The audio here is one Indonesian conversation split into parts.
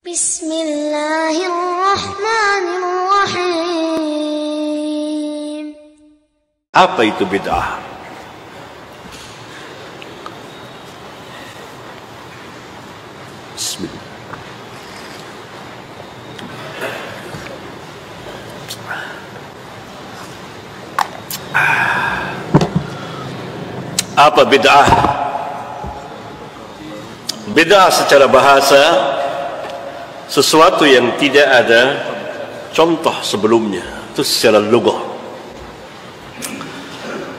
Bismillahirrahmanirrahim. Apa itu bid'ah? Bismillah. Apa bid'ah? Bid'ah secara bahasa sesuatu yang tidak ada contoh sebelumnya. Itu secara lugah.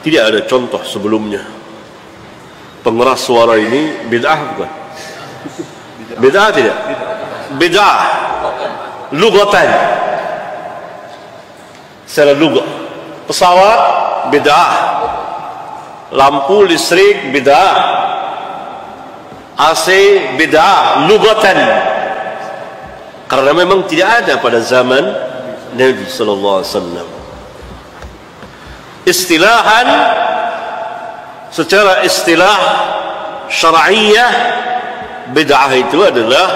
Tidak ada contoh sebelumnya. Pengeras suara ini bid'ah bukan? Bid'ah tidak? Bid'ah lugatan. Secara lugah. Pesawat bid'ah. Lampu listrik bid'ah. AC bid'ah lugatan. Karena memang tidak ada pada zaman Nabi sallallahu alaihi wasallam. Istilahan, secara istilah syar'iyyah, bid'ah itu adalah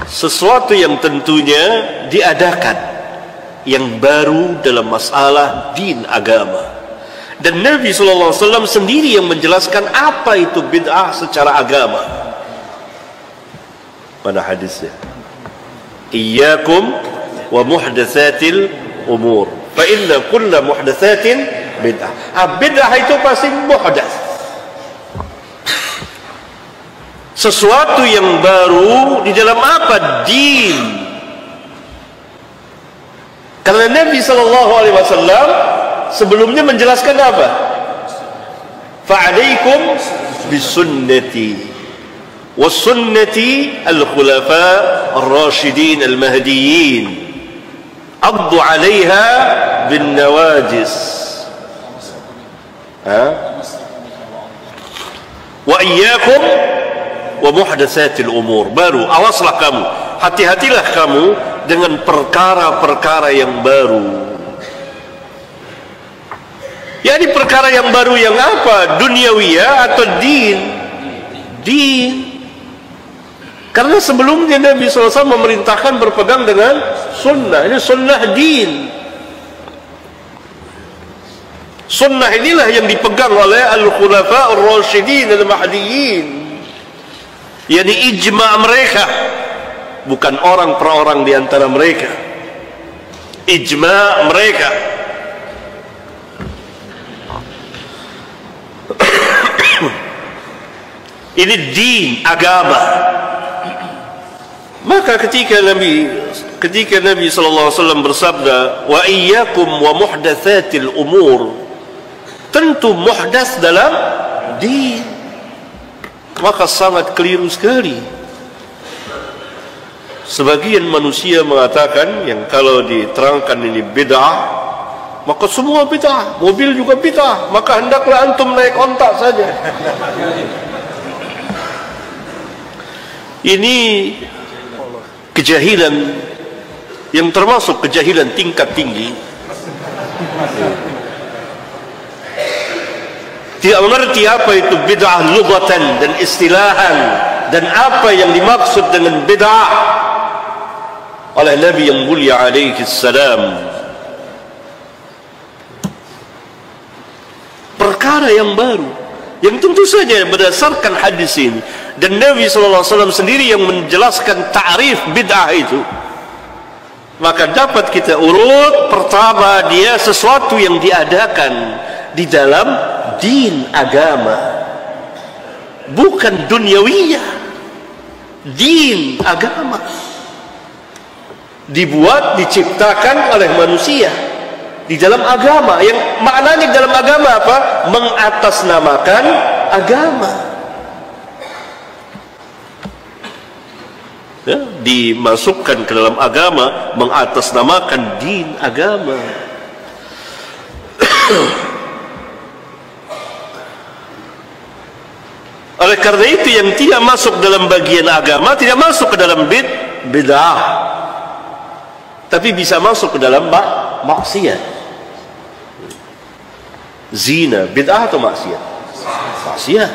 sesuatu yang tentunya diadakan, yang baru dalam masalah din agama. Dan Nabi sallallahu alaihi wasallam sendiri yang menjelaskan apa itu bid'ah secara agama. Pada hadisnya, iyyakum wa muhdatsatil umur fa inna kulla muhdatsatin bid'ah. Bid'ah itu pasti muhdats, sesuatu yang baru di dalam apa? Din. Karena Nabi sallallahu alaihi wasallam sebelumnya menjelaskan apa? Fa'alaikum bisunnati wa sunnati al-khulafa ar-rashidin al-mahdiyyin addu 'alayha bin nawajis. Wa iyyakum wa muhdatsatil umur. Baru, awaslah kamu, hati-hatilah kamu dengan perkara-perkara yang baru. Jadi perkara yang baru yang apa? Duniawiyah atau din? Din. Karena sebelumnya Nabi SAW memerintahkan berpegang dengan sunnah. Ini sunnah din. Sunnah inilah yang dipegang oleh al-khulafa ar-rashidin al-mahdiyyin. Yani ijma' mereka, bukan orang per orang di antara mereka. Ijma' mereka. Ini din, agama. Maka ketika Nabi sallallahu alaihi wasallam bersabda, wa iyyakum wa muhdatsatil umur, tentu muhdats dalam din. Maka sangat keliru sekali. Sebagian manusia mengatakan yang kalau diterangkan ini bid'ah, maka semua bid'ah, mobil juga bid'ah, maka hendaklah antum naik ontak saja. Ini kejahilan yang termasuk kejahilan tingkat tinggi. Tidak mengerti apa itu bid'ah lughatan dan istilahan, dan apa yang dimaksud dengan bid'ah oleh Nabi yang mulia alaihi salam. Perkara yang baru yang tentu saja berdasarkan hadis ini, dan Nabi SAW sendiri yang menjelaskan ta'rif bid'ah itu. Maka dapat kita urut, pertama, dia sesuatu yang diadakan di dalam din agama, bukan duniawiyah. Din agama dibuat, diciptakan oleh manusia di dalam agama, yang maknanya dalam agama apa? Mengatasnamakan agama. Ya, dimasukkan ke dalam agama, mengatasnamakan din agama. Oleh karena itu, yang tidak masuk dalam bagian agama tidak masuk ke dalam bid'ah, tapi bisa masuk ke dalam maksiat. Zina bid'ah atau maksiat? Maksiat.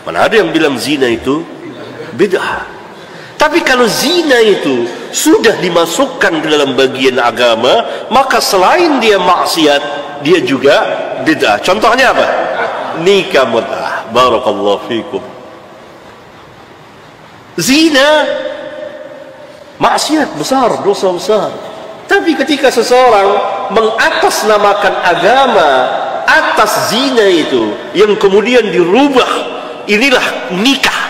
Mana ada yang bilang zina itu bid'ah? Tapi kalau zina itu sudah dimasukkan ke dalam bagian agama, maka selain dia maksiat, dia juga bid'ah. Contohnya apa? Nikah mut'ah. Barakallahu fikum. Zina maksiat besar, dosa besar. Tapi ketika seseorang mengatasnamakan agama atas zina itu, yang kemudian dirubah, inilah nikah,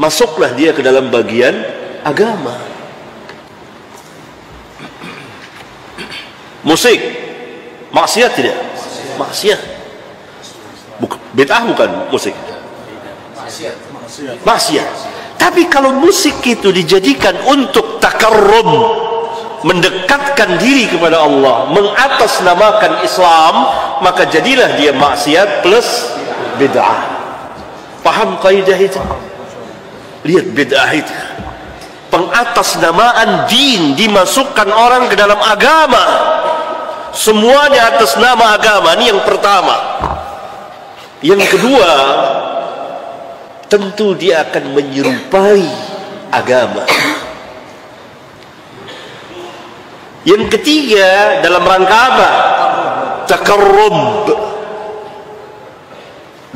masuklah dia ke dalam bagian agama. Musik maksiat tidak? Maksiat. Bid'ah bukan musik? Maksiat. Tapi kalau musik itu dijadikan untuk takarrum, mendekatkan diri kepada Allah, mengatasnamakan Islam, maka jadilah dia maksiat plus bid'ah. Paham kaidah itu? Lihat bid'ah itu, pengatasnamaan din, dimasukkan orang ke dalam agama, semuanya atas nama agama. Ini yang pertama. Yang kedua, tentu dia akan menyerupai agama. Yang ketiga, dalam rangka apa? Takarrub,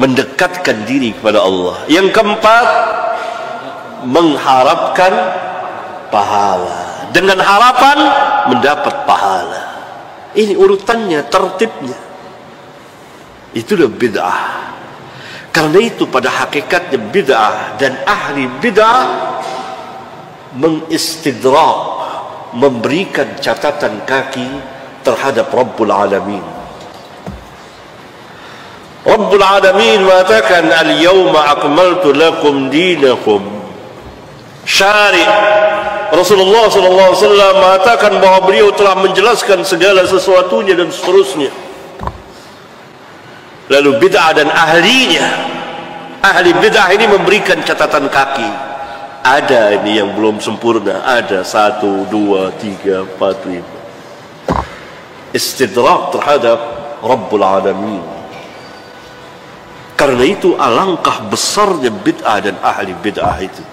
mendekatkan diri kepada Allah. Yang keempat, mengharapkan pahala, dengan harapan mendapat pahala. Ini urutannya, tertibnya. Itulah bid'ah. Karena itu pada hakikatnya bid'ah dan ahli bid'ah mengistidrak, memberikan catatan kaki terhadap Rabbul Alamin. Rabbul Alamin mengatakan, al-yawma akmaltu lakum dinakum. Syari' Rasulullah SAW mengatakan bahwa beliau telah menjelaskan segala sesuatunya dan seterusnya. Lalu bid'ah dan ahlinya, ahli bid'ah ini memberikan catatan kaki. Ada ini yang belum sempurna, ada 1, 2, 3, 4, 5. Istidrak terhadap Rabbul Alamin. Karena itu alangkah besarnya bid'ah dan ahli bid'ah itu.